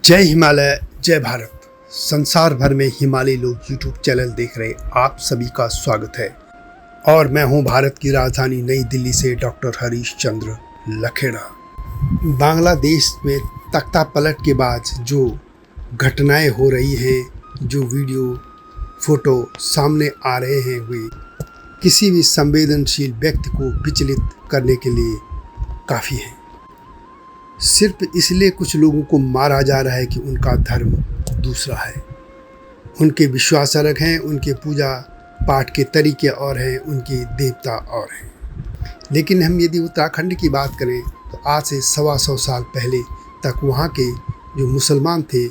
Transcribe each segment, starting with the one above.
जय हिमालय, जय भारत। संसार भर में हिमालयी लोग यूट्यूब चैनल देख रहे आप सभी का स्वागत है। और मैं हूं भारत की राजधानी नई दिल्ली से डॉक्टर हरीश चंद्र लखेड़ा। बांग्लादेश में तख्ता पलट के बाद जो घटनाएं हो रही हैं, जो वीडियो फोटो सामने आ रहे हैं, वे किसी भी संवेदनशील व्यक्ति को विचलित करने के लिए काफ़ी हैं। सिर्फ इसलिए कुछ लोगों को मारा जा रहा है कि उनका धर्म दूसरा है, उनके विश्वास अलग हैं, उनके पूजा पाठ के तरीके और हैं, उनके देवता और हैं। लेकिन हम यदि उत्तराखंड की बात करें तो आज से 125 साल पहले तक वहाँ के जो मुसलमान थे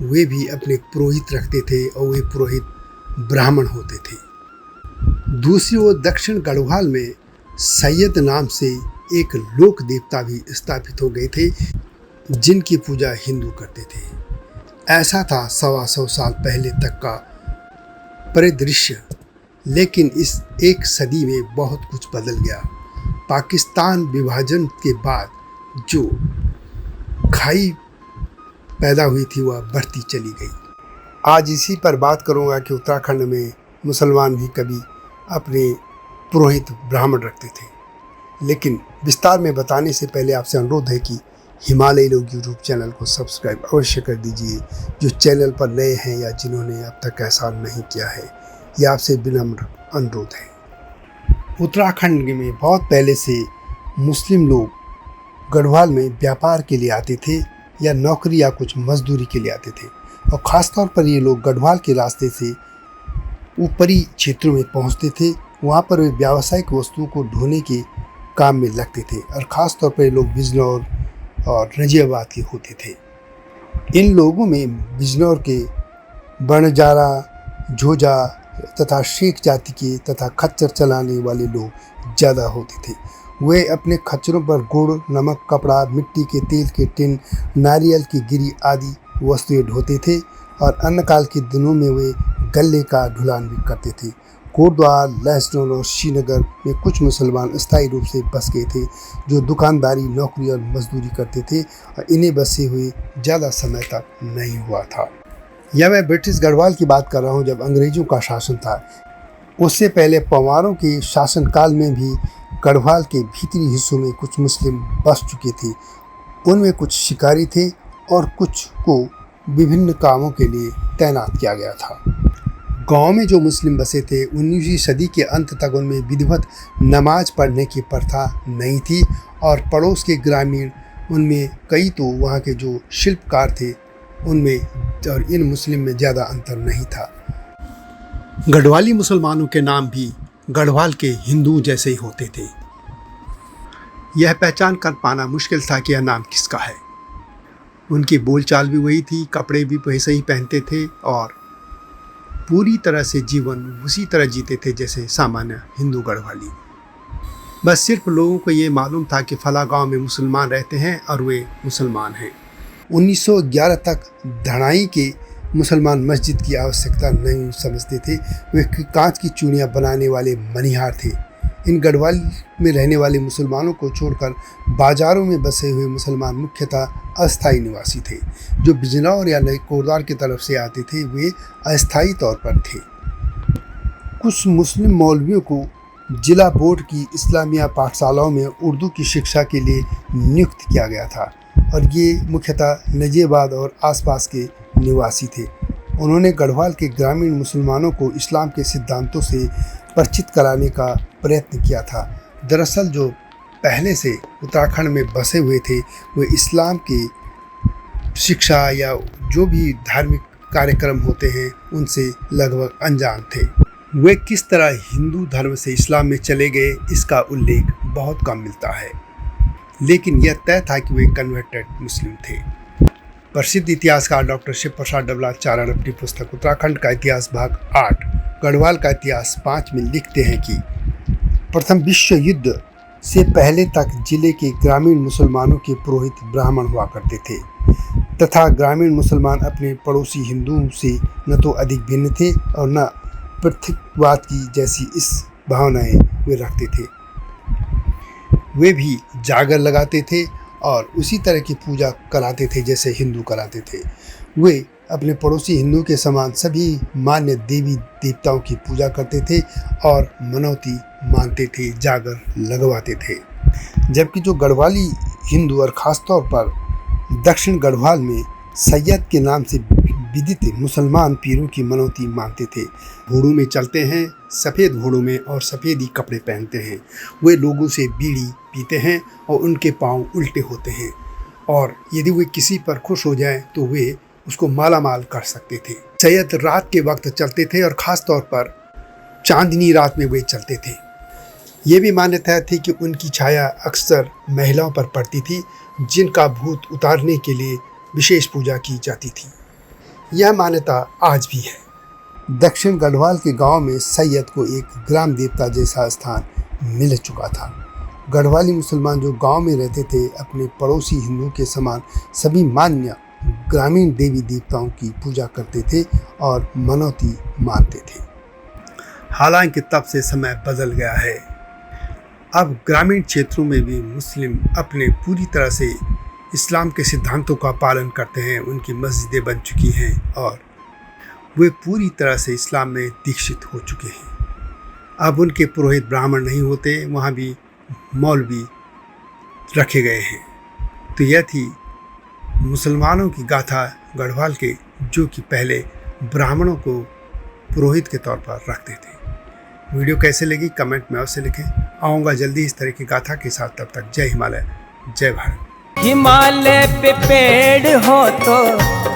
वे भी अपने पुरोहित रखते थे और वे पुरोहित ब्राह्मण होते थे। दूसरी ओर दक्षिण गढ़वाल में सैयद नाम से एक लोक देवता भी स्थापित हो गए थे जिनकी पूजा हिंदू करते थे। ऐसा था 125 साल पहले तक का परिदृश्य। लेकिन इस एक सदी में बहुत कुछ बदल गया। पाकिस्तान विभाजन के बाद जो खाई पैदा हुई थी वह बढ़ती चली गई। आज इसी पर बात करूंगा कि उत्तराखंड में मुसलमान भी कभी अपने पुरोहित ब्राह्मण रखते थे। लेकिन विस्तार में बताने से पहले आपसे अनुरोध है कि हिमालयी लोग यूट्यूब चैनल को सब्सक्राइब अवश्य कर दीजिए। जो चैनल पर नए हैं या जिन्होंने अब तक ऐसा नहीं किया है, यह आपसे विनम्र अनुरोध है। उत्तराखंड में बहुत पहले से मुस्लिम लोग गढ़वाल में व्यापार के लिए आते थे या नौकरी या कुछ मजदूरी के लिए आते थे। और ख़ासतौर पर ये लोग गढ़वाल के रास्ते से ऊपरी क्षेत्रों में पहुँचते थे। वहाँ पर वे व्यावसायिक वस्तुओं को ढोने के काम में लगते थे और ख़ास तौर पर लोग बिजनौर और नजीबाबाद के होते थे। इन लोगों में बिजनौर के बणजारा, झोजा तथा शेख जाति के तथा खच्चर चलाने वाले लोग ज़्यादा होते थे। वे अपने खच्चरों पर गुड़, नमक, कपड़ा, मिट्टी के तेल के टिन, नारियल की गिरी आदि वस्तुएं ढोते थे। और अन्नकाल के दिनों में वे गल्ले का ढुलान भी करते थे। कोटद्वार, लहसुन और श्रीनगर में कुछ मुसलमान स्थायी रूप से बस गए थे जो दुकानदारी, नौकरी और मजदूरी करते थे और इन्हें बसे हुए ज़्यादा समय तक नहीं हुआ था। यह मैं ब्रिटिश गढ़वाल की बात कर रहा हूँ जब अंग्रेज़ों का शासन था। उससे पहले पंवारों के शासनकाल में भी गढ़वाल के भीतरी हिस्सों में कुछ मुस्लिम बस चुके थे। उनमें कुछ शिकारी थे और कुछ को विभिन्न कामों के लिए तैनात किया गया था। गांव में जो मुस्लिम बसे थे 19वीं सदी के अंत तक उनमें विधिवत नमाज पढ़ने की प्रथा नहीं थी। और पड़ोस के ग्रामीण उनमें कई तो वहाँ के जो शिल्पकार थे उनमें और इन मुस्लिम में ज़्यादा अंतर नहीं था। गढ़वाली मुसलमानों के नाम भी गढ़वाल के हिंदू जैसे ही होते थे। यह पहचान कर पाना मुश्किल था कि यह नाम किसका है। उनकी बोलचाल भी वही थी, कपड़े भी वैसे ही पहनते थे और पूरी तरह से जीवन उसी तरह जीते थे जैसे सामान्य हिंदू गढ़वाली। बस सिर्फ लोगों को ये मालूम था कि फला गांव में मुसलमान रहते हैं और वे मुसलमान हैं। 1911 तक धड़ाई के मुसलमान मस्जिद की आवश्यकता नहीं समझते थे। वे कांच की चूड़ियाँ बनाने वाले मनिहार थे। इन गढ़वाल में रहने वाले मुसलमानों को छोड़कर बाजारों में बसे हुए मुसलमान मुख्यतः अस्थायी निवासी थे। जो बिजनौर या कोटद्वार की तरफ से आते थे वे अस्थायी तौर पर थे। कुछ मुस्लिम मौलवियों को जिला बोर्ड की इस्लामिया पाठशालाओं में उर्दू की शिक्षा के लिए नियुक्त किया गया था और ये मुख्यतः नजीबाबाद और आसपास के निवासी थे। उन्होंने गढ़वाल के ग्रामीण मुसलमानों को इस्लाम के सिद्धांतों से परिचित कराने का प्रयत्न किया था। दरअसल जो पहले से उत्तराखंड में बसे हुए थे वे इस्लाम की शिक्षा या जो भी धार्मिक कार्यक्रम होते हैं उनसे लगभग अनजान थे। वे किस तरह हिंदू धर्म से इस्लाम में चले गए इसका उल्लेख बहुत कम मिलता है। लेकिन यह तय था कि वे कन्वर्टेड मुस्लिम थे। प्रसिद्ध इतिहासकार डॉक्टर शिव प्रसाद डबलाचार्य अपनी पुस्तक उत्तराखंड का इतिहास भाग 8 गढ़वाल का इतिहास 5 में लिखते हैं कि प्रथम विश्व युद्ध से पहले तक जिले के ग्रामीण मुसलमानों के पुरोहित ब्राह्मण हुआ करते थे तथा ग्रामीण मुसलमान अपने पड़ोसी हिंदुओं से न तो अधिक भिन्न थे और न पृथकवाद की जैसी इस भावनाएं वे रखते थे। वे भी जागर लगाते थे और उसी तरह की पूजा कराते थे जैसे हिंदू कराते थे। वे अपने पड़ोसी हिंदू के समान सभी मान्य देवी देवताओं की पूजा करते थे और मनौती मानते थे, जागर लगवाते थे। जबकि जो गढ़वाली हिंदू और ख़ासतौर पर दक्षिण गढ़वाल में सैयद के नाम से विदित मुसलमान पीरों की मनौती मानते थे। घोड़ों में चलते हैं, सफ़ेद घोड़ों में, और सफ़ेद ही कपड़े पहनते हैं। वे लोगों से बीड़ी पीते हैं और उनके पाँव उल्टे होते हैं, और यदि वे किसी पर खुश हो जाएं तो वे उसको माला माल कर सकते थे। सैयद रात के वक्त चलते थे और ख़ास तौर पर चांदनी रात में वे चलते थे। ये भी मान्यता थी कि उनकी छाया अक्सर महिलाओं पर पड़ती थी, जिनका भूत उतारने के लिए विशेष पूजा की जाती थी। यह मान्यता आज भी है। दक्षिण गढ़वाल के गांव में सैयद को एक ग्राम देवता जैसा स्थान मिल चुका था। गढ़वाली मुसलमान जो गांव में रहते थे अपने पड़ोसी हिंदुओं के समान सभी मान्य ग्रामीण देवी देवताओं की पूजा करते थे और मनौती मानते थे। हालांकि तब से समय बदल गया है। अब ग्रामीण क्षेत्रों में भी मुस्लिम अपने पूरी तरह से इस्लाम के सिद्धांतों का पालन करते हैं। उनकी मस्जिदें बन चुकी हैं और वे पूरी तरह से इस्लाम में दीक्षित हो चुके हैं। अब उनके पुरोहित ब्राह्मण नहीं होते, वहाँ भी मौलवी रखे गए हैं। तो यह थी मुसलमानों की गाथा गढ़वाल के, जो कि पहले ब्राह्मणों को पुरोहित के तौर पर रखते थे। वीडियो कैसे लगी कमेंट में अवश्य लिखें। आऊँगा जल्दी इस तरह की गाथा के साथ। तब तक जय हिमालय, जय भारत। हिमालय पे पेड़ हो तो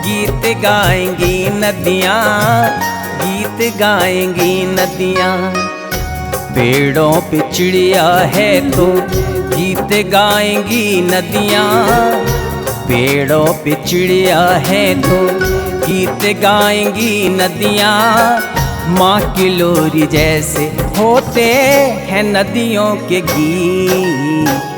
गीत गाएंगी नदियाँ, गीत गाएंगी नदियाँ। पेड़ों पे चिड़िया है तो गीत गाएंगी नदियाँ, पेड़ों पे चिड़िया है तो गीत गाएंगी नदियाँ। माँ की लोरी जैसे होते हैं नदियों के गीत।